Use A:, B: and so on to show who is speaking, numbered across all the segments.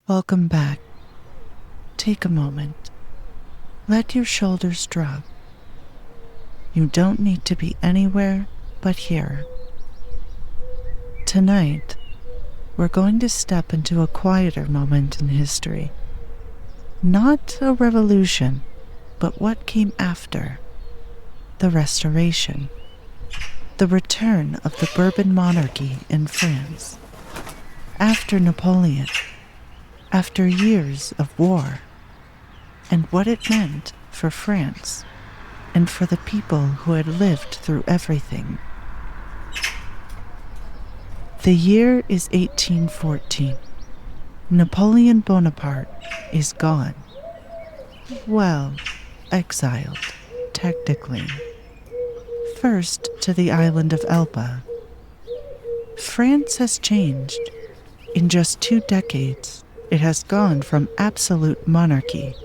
A: Welcome back. Take a moment. Let your shoulders drop. You don't need to be anywhere but here. Tonight, we're going to step into a quieter moment in history. Not a revolution, but what came after. The Restoration. The return of the Bourbon monarchy in France. After Napoleon. After years of war. And what it meant for France and for the people who had lived through everything. The year is 1814. Napoleon Bonaparte is gone. Well, exiled, technically. First to the island of Alpa. France has changed. In just 2 decades, it has gone from absolute monarchy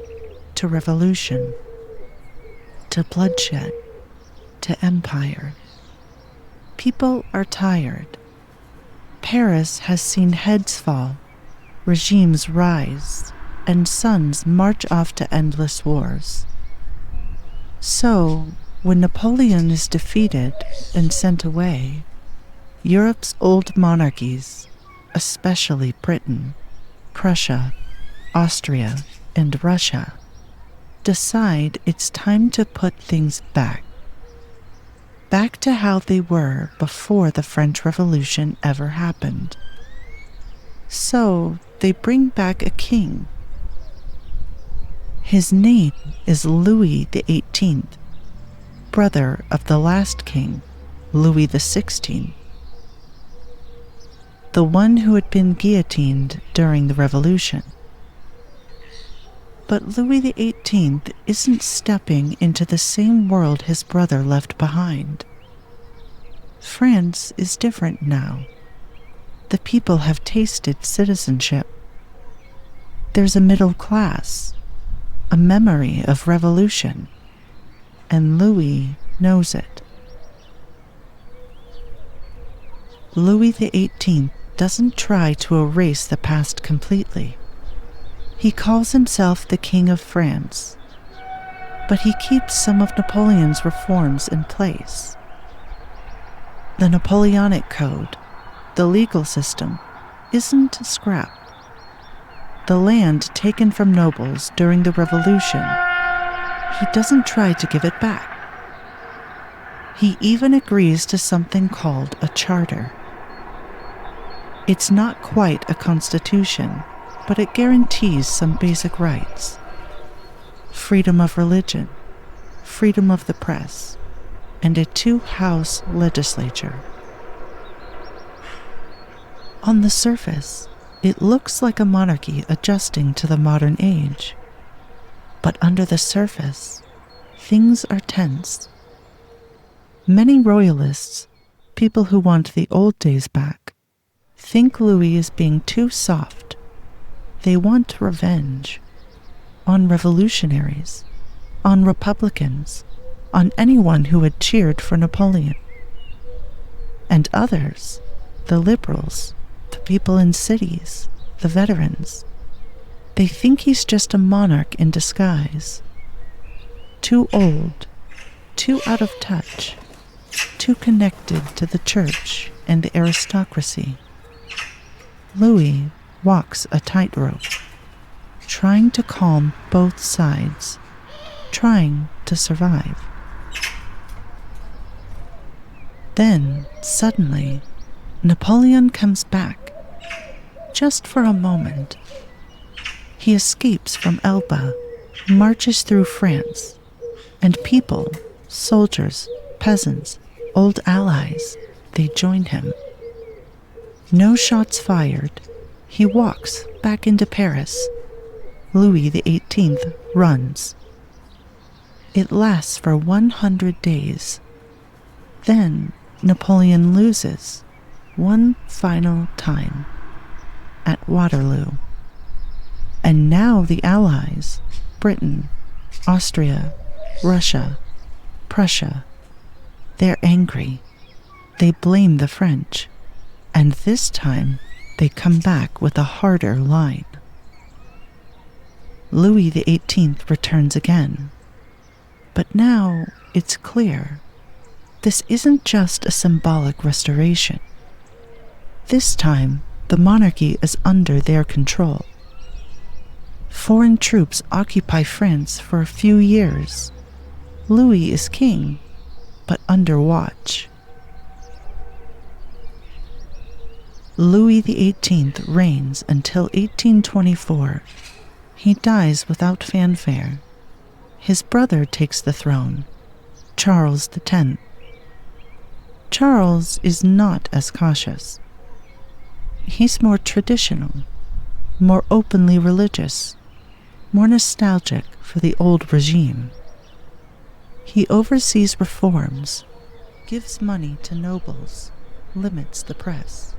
A: to revolution, to bloodshed, to empire. People are tired. Paris has seen heads fall, regimes rise, and sons march off to endless wars. So, when Napoleon is defeated and sent away, Europe's old monarchies, especially Britain, Prussia, Austria, and Russia, decide it's time to put things back to how they were before the French Revolution ever happened. So they bring back a king. His name is Louis XVIII, brother of the last king, Louis XVI, the one who had been guillotined during the Revolution. But Louis XVIII isn't stepping into the same world his brother left behind. France is different now. The people have tasted citizenship. There's a middle class, a memory of revolution, and Louis knows it. Louis XVIII doesn't try to erase the past completely. He calls himself the King of France, but he keeps some of Napoleon's reforms in place. The Napoleonic Code, the legal system, isn't scrapped. The land taken from nobles during the Revolution, he doesn't try to give it back. He even agrees to something called a charter. It's not quite a constitution, but it guarantees some basic rights. Freedom of religion, freedom of the press, and a 2-house legislature. On the surface, it looks like a monarchy adjusting to the modern age. But under the surface, things are tense. Many royalists, people who want the old days back, think Louis is being too soft. They want revenge on revolutionaries, on Republicans, on anyone who had cheered for Napoleon. And others, the liberals, the people in cities, the veterans, they think he's just a monarch in disguise. Too old, too out of touch, too connected to the church and the aristocracy. Louis walks a tightrope, trying to calm both sides, trying to survive. Then, suddenly, Napoleon comes back, just for a moment. He escapes from Alpa, marches through France, and people, soldiers, peasants, old allies, they join him. No shots fired. He walks back into Paris. Louis XVIII runs. It lasts for 100 days. Then Napoleon loses, one final time, at Waterloo. And now the Allies, Britain, Austria, Russia, Prussia, they're angry. They blame the French. And this time, they come back with a harder line. Louis XVIII returns again. But now it's clear this isn't just a symbolic restoration. This time, the monarchy is under their control. Foreign troops occupy France for a few years. Louis is king, but under watch. Louis XVIII reigns until 1824. He dies without fanfare. His brother takes the throne, Charles X. Charles is not as cautious. He's more traditional, more openly religious, more nostalgic for the old regime. He oversees reforms, gives money to nobles, limits the press,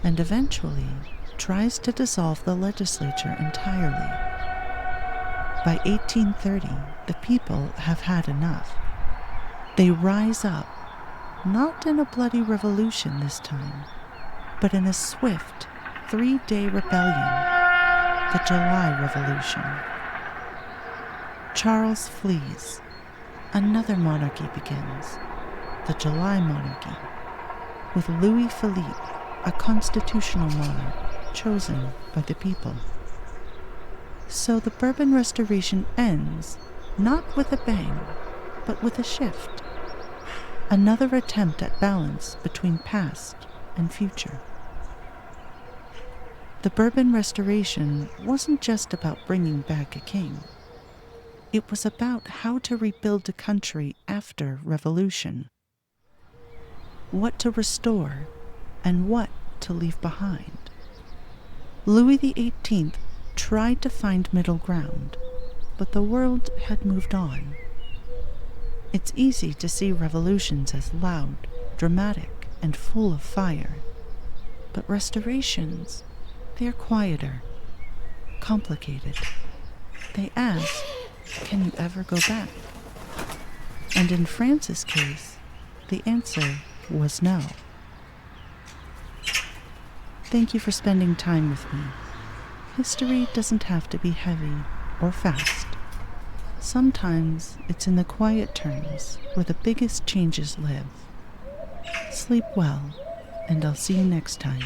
A: and eventually tries to dissolve the legislature entirely. By 1830, the people have had enough. They rise up, not in a bloody revolution this time, but in a swift 3-day rebellion, the July Revolution. Charles flees. Another monarchy begins, the July Monarchy, with Louis Philippe, a constitutional monarch chosen by the people. So the Bourbon Restoration ends not with a bang, but with a shift. Another attempt at balance between past and future. The Bourbon Restoration wasn't just about bringing back a king. It was about how to rebuild a country after revolution. What to restore and what to leave behind. Louis XVIII tried to find middle ground, but the world had moved on. It's easy to see revolutions as loud, dramatic, and full of fire. But restorations, they're quieter, complicated. They ask, can you ever go back? And in France's case, the answer was no. Thank you for spending time with me. History doesn't have to be heavy or fast. Sometimes it's in the quiet turns where the biggest changes live. Sleep well, and I'll see you next time.